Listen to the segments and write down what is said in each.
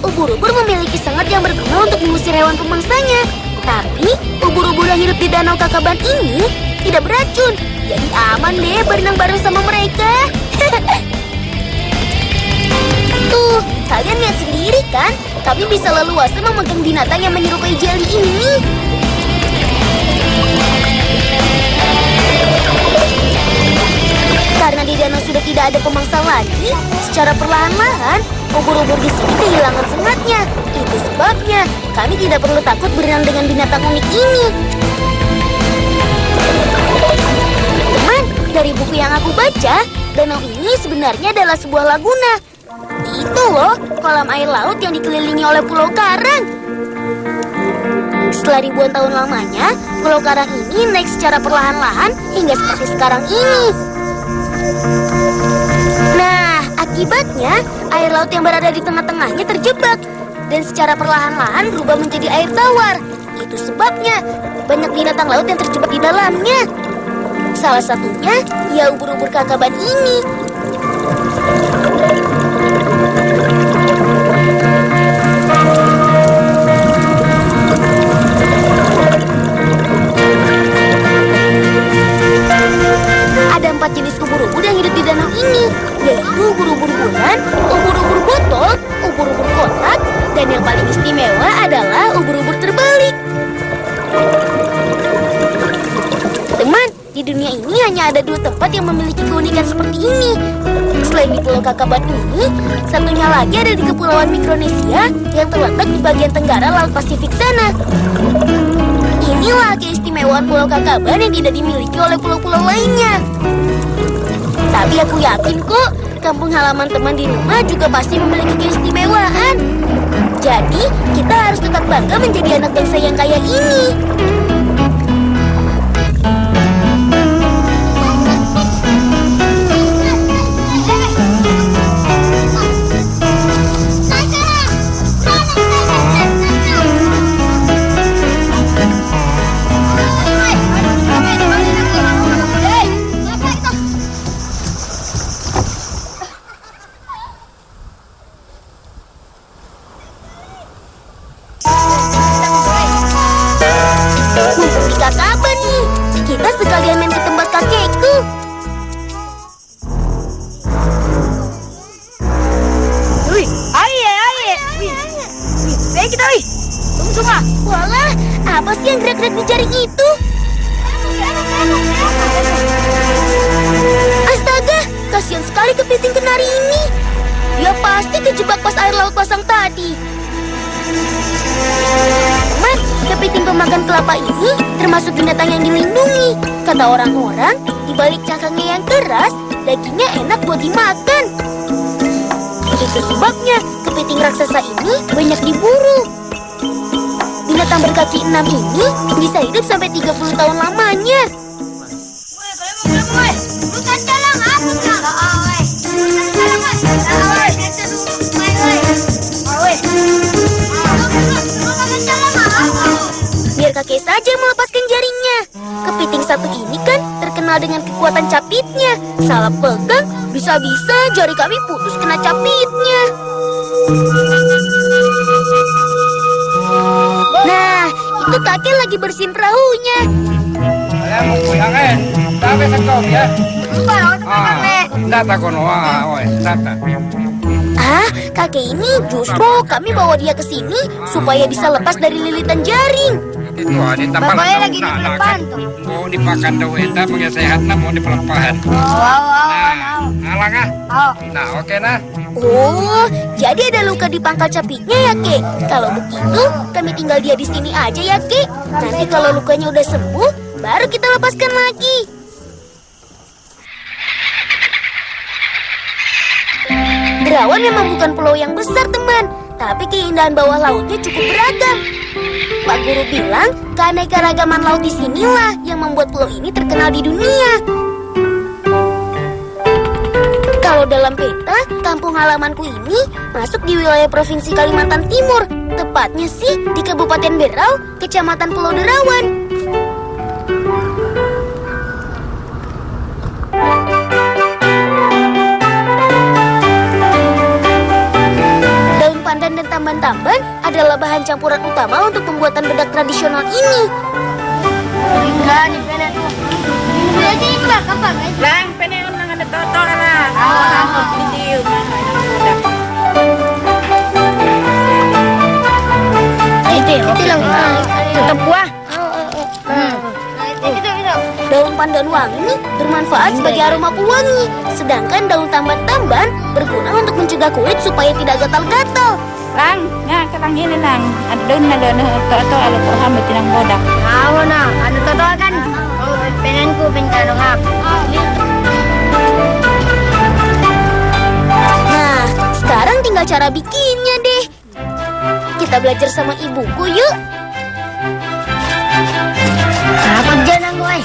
ubur-ubur memiliki sengat yang berguna untuk mengusir hewan pemangsanya. Tapi, ubur-ubur yang hidup di Danau Kakaban ini tidak beracun. Jadi aman deh berenang bareng sama mereka. Tuh, kalian lihat sendiri kan? Kami bisa leluasa memegang binatang yang menyerupai jelly ini. Karena di danau sudah tidak ada pemangsa lagi, secara perlahan-lahan, ubur-ubur di sini kehilangan sengatnya. Itu sebabnya kami tidak perlu takut berenang dengan binatang unik ini. Teman, dari buku yang aku baca, danau ini sebenarnya adalah sebuah laguna. Itu loh, kolam air laut yang dikelilingi oleh Pulau Karang. Setelah ribuan tahun lamanya, Pulau Karang ini naik secara perlahan-lahan hingga seperti sekarang ini. Nah, akibatnya air laut yang berada di tengah-tengahnya terjebak dan secara perlahan-lahan berubah menjadi air tawar. Itu sebabnya banyak binatang laut yang terjebak di dalamnya. Salah satunya ya ubur-ubur Kakaban ini. Ada 4 jenis ubur-ubur yang hidup di danau ini, yaitu ubur-ubur bulan, ubur-ubur botol, ubur-ubur kotak, dan yang paling istimewa adalah ubur-ubur terbalik. Teman, di dunia ini hanya ada 2 tempat yang memiliki keunikan seperti ini. Selain di Pulau Kakaban ini, satunya lagi ada di Kepulauan Mikronesia yang terletak di bagian tenggara Laut Pasifik sana. Inilah keistimewaan Pulau Kakaban yang tidak dimiliki oleh pulau-pulau lainnya. Tapi aku yakin kok, kampung halaman teman di rumah juga pasti memiliki keistimewaan. Jadi, kita harus tetap bangga menjadi anak bangsa yang kaya ini. Mumpung di Kakaban nih, kita sekalian main ke tempat kakekku. Wih, aye. Wih, ayo kita, wih. Tunggu semua. Walah, apa sih yang gerak-gerak di jaring itu? Astaga, kasihan sekali kepiting kenari ini. Dia pasti kejebak pas air laut pasang tadi. Teman, kepiting pemakan kelapa ini termasuk binatang yang dilindungi. Kata orang-orang, di balik cangkangnya yang keras, dagingnya enak buat dimakan. Itu sebabnya kepiting raksasa ini banyak diburu. Binatang berkaki 6 ini bisa hidup sampai 30 tahun lamanya. Biar kakek saja melepaskan jaringnya. Kepiting satu ini kan terkenal dengan kekuatan capitnya. Salah pegang, bisa-bisa jari kami putus kena capitnya. Nah, itu kakek lagi bersihin perahunya. Saya mau puyangin, tapi sekau ya. Data kono, data. Ah, kakek ini justru kami bawa dia ke sini supaya bisa lepas dari lilitan jaring. Bapaknya lagi di pelepahan tuh. Mau dipakan daun itu, pakai sehat nah mau di pelepahan. Alang ah. Nah, oke nah. Oh, jadi ada luka di pangkal capitnya ya, Kek? Kalau begitu, kami tinggal dia di sini aja ya, Kek. Nanti kalau lukanya udah sembuh, baru kita lepaskan lagi. Derawan memang bukan pulau yang besar, teman. Tapi keindahan bawah lautnya cukup beragam. Pak Guru bilang, keanekaragaman laut di sinilah yang membuat pulau ini terkenal di dunia. Kalau dalam peta, kampung halamanku ini masuk di wilayah Provinsi Kalimantan Timur. Tepatnya sih di Kabupaten Berau, Kecamatan Pulau Derawan. Daun pandan dan tamban-tamban adalah bahan campuran utama untuk pembuatan bedak tradisional ini. Lang, peneon lang ang natoto na lang. Ako, video na budak. Itu lang. Tetap buah. Daun pandan wangi bermanfaat sebagai aroma pewangi, sedangkan daun tamban-tamban berguna untuk mencegah kulit supaya tidak gatal-gatal. Lang, nga katang ini lang. Ada doon na doon to alo ko hamot ng bodak. Awo na. Ano to kan? Oh, penanku pencano ngap. Nah, sekarang tinggal cara bikinnya deh. Kita belajar sama ibuku yuk. Apa jangan gue?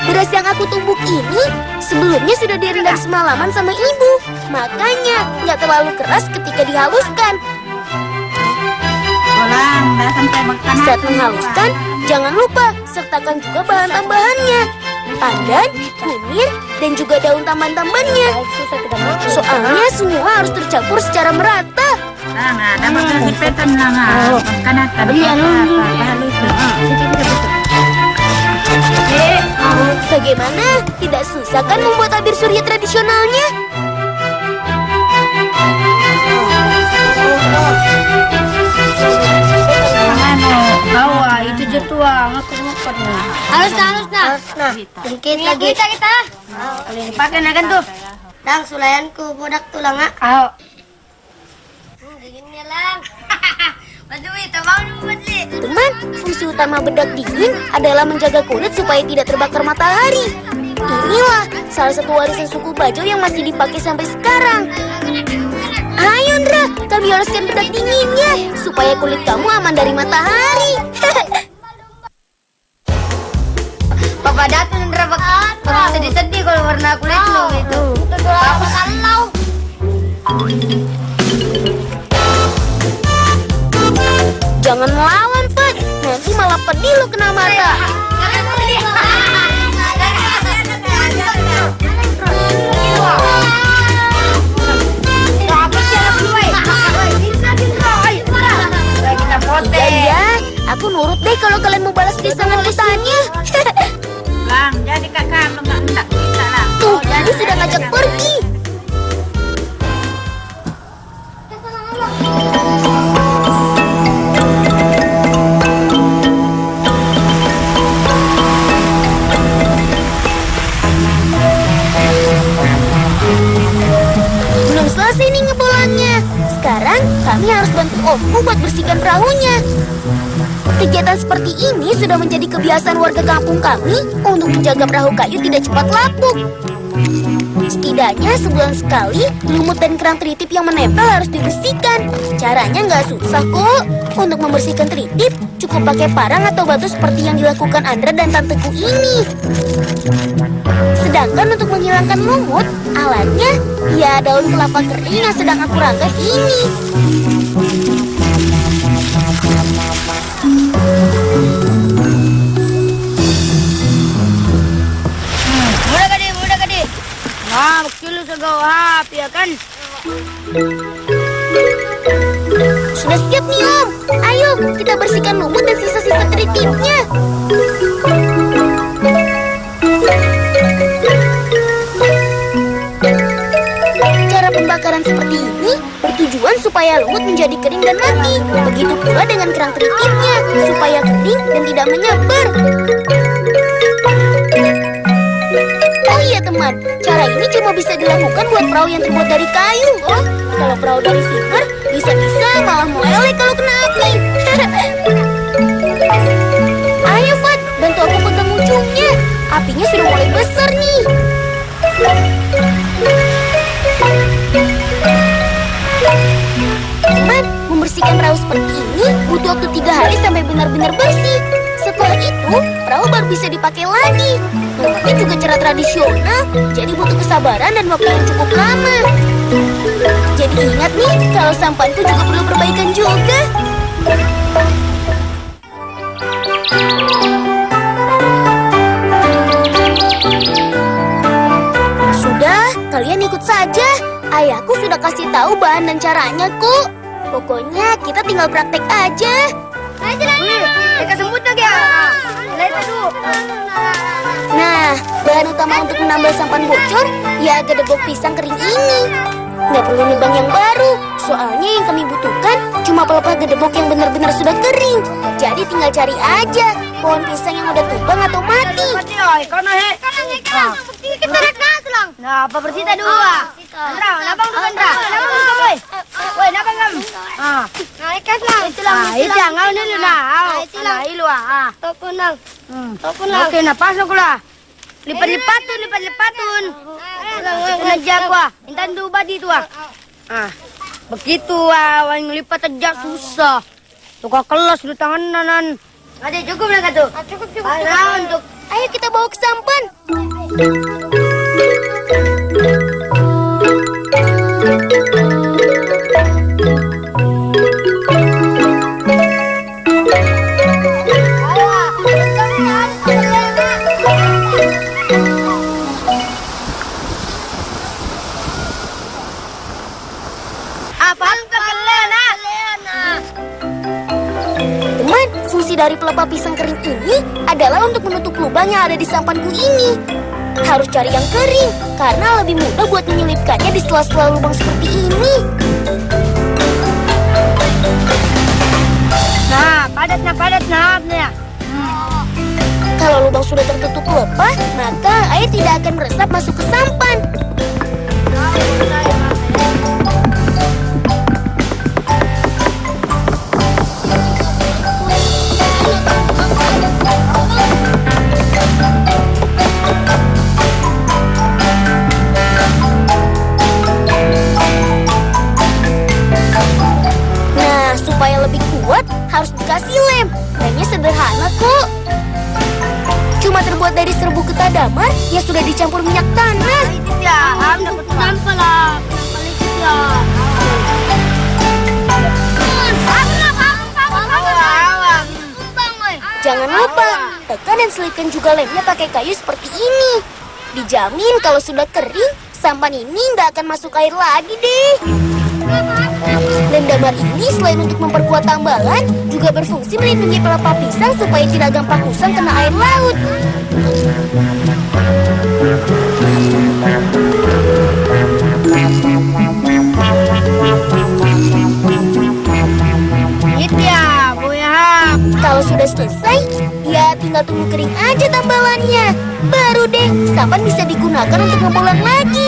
Beras yang aku tumbuk ini sebelumnya sudah direndam semalaman sama ibu. Makanya nggak terlalu keras ketika dihaluskan. Lang, dah sampai makan. Saat menghaluskan, jangan lupa sertakan juga bahan tambahannya. Pandan, kunir, dan juga daun tamban-tambannya. Soalnya semua harus tercampur secara merata. Lang, ada makan sipetan lang. Kanan, halus. Bagaimana? Tidak susah kan membuat tabir surya tradisionalnya? Bawa itu jatuh ngakut nah. Halus nah. Dikit lagi. Kita. Ini pakai nakan tuh. Lang, sulayanku bodak tulang ah. Ayo. Dinginnya lang. Teman, fungsi utama bedak dingin adalah menjaga kulit supaya tidak terbakar matahari. Inilah salah satu warisan suku Bajau yang masih dipakai sampai sekarang. Ayo Ndra, kami oleskan bedak dinginnya supaya kulit kamu aman dari matahari. Papa datang Ndra bakal sedih-sedih kalau warna kulit lu itu. Papa kalau. Jangan melawan, Fat. Nanti malah pedih lu kena mata. Iya, aku nurut deh kalau kalian mau balas kesangan kesannya. Lang, jadi kakak lu enggak kita lah. Tuh, jadi sudah ngajak pergi. Belum selesai nih ngebolannya. Sekarang kami harus bantu omku buat bersihkan perahunya. Kegiatan seperti ini sudah menjadi kebiasaan warga kampung kami untuk menjaga perahu kayu tidak cepat lapuk. Setidaknya sebulan sekali, lumut dan kerang tritip yang menempel harus dibersihkan. Caranya nggak susah kok. Untuk membersihkan tritip, cukup pakai parang atau batu seperti yang dilakukan Andra dan Tanteku ini. Sedangkan untuk menghilangkan lumut, alatnya ya daun kelapa kering yang sedang aku rangkai ini. Mudah gede. Nah, kilo segaw hap ya kan? Sudah siap nih Om. Ayo kita bersihkan lumut dan sisa-sisa tritipnya. Cara pembakaran seperti ini bertujuan supaya lumut menjadi kering dan mati. Begitu pula dengan kerang tritipnya, supaya kering dan tidak menyebar. Oh iya teman, cara ini cuma bisa dilakukan buat perahu yang terbuat dari kayu loh. Kalau perahu dari fiber, bisa-bisa malah meleleh kalau kena api. Ayo Fat, bantu aku pegang ujungnya. Apinya sudah mulai besar nih. Teman, membersihkan perahu seperti ini butuh waktu 3 hari sampai benar-benar bersih. Setelah itu, perahu baru bisa dipakai lagi. Namanya juga cara tradisional, jadi butuh kesabaran dan waktu yang cukup lama. Jadi ingat nih, kalau sampanku juga perlu perbaikan juga. Sudah, kalian ikut saja. Ayahku sudah kasih tahu bahan dan caranya kok. Pokoknya kita tinggal praktek aja. Mereka sembut lagi ya. Nah, bahan utama untuk menambal sampan bocor ya gedebok pisang kering ini. Nggak perlu nebang yang baru, soalnya yang kami butuhkan cuma pelepah gedebok yang benar-benar sudah kering. Jadi tinggal cari aja pohon pisang yang udah tumbang atau mati. Nah, apa bersita dua? Andra, nabang dulu Andra. Nabang dulu woi. Woi, nabang kam. Naikkan lang. Itu lang, ngau ni lu na. Nah, ilu ah. Topun lang. Oke, nah pasok lah. Lipat-lipatun. Ngejak wah. Intan dubah di tu ah. Begitu ah, wang lipat aja susah. Tukar kelas lu tangan nanan. Ada cukup lah katu. Cukup. Untuk. Ayo kita bawa ke sampan. Teman, fungsi dari pelepah pisang kering ini adalah untuk menutup lubang yang ada di sampanku ini. Harus cari yang kering, karena lebih mudah buat menyelipkannya di sela-sela lubang seperti ini. Nah, padat nah. Kalau lubang sudah tertutup pelepah, maka air tidak akan meresap masuk ke sampan. Nah, supaya lebih kuat, harus dikasih lem. Lemnya sederhana kok. Cuma terbuat dari serbuk getah damar yang sudah dicampur minyak tanah. Jangan lupa, tekan dan selipkan juga lemnya pakai kayu seperti ini. Dijamin kalau sudah kering, sampan ini tidak akan masuk air lagi deh. Lem damar ini selain untuk memperkuat tambalan, juga berfungsi melindungi pelepah pisang supaya tidak gampang usang kena air laut. Itu ya, Buya. Kalau sudah selesai, ya tinggal tunggu kering aja tambalannya. Baru deh, sampan bisa digunakan untuk ngebolang lagi.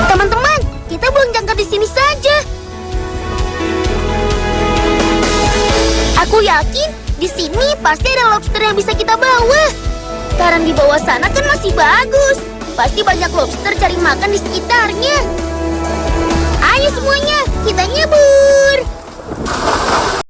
Teman-teman, kita belum jangka di sini saja. Aku yakin di sini pasti ada lobster yang bisa kita bawa. Karena di bawah sana kan masih bagus. Pasti banyak lobster cari makan di sekitarnya. Ayo semuanya,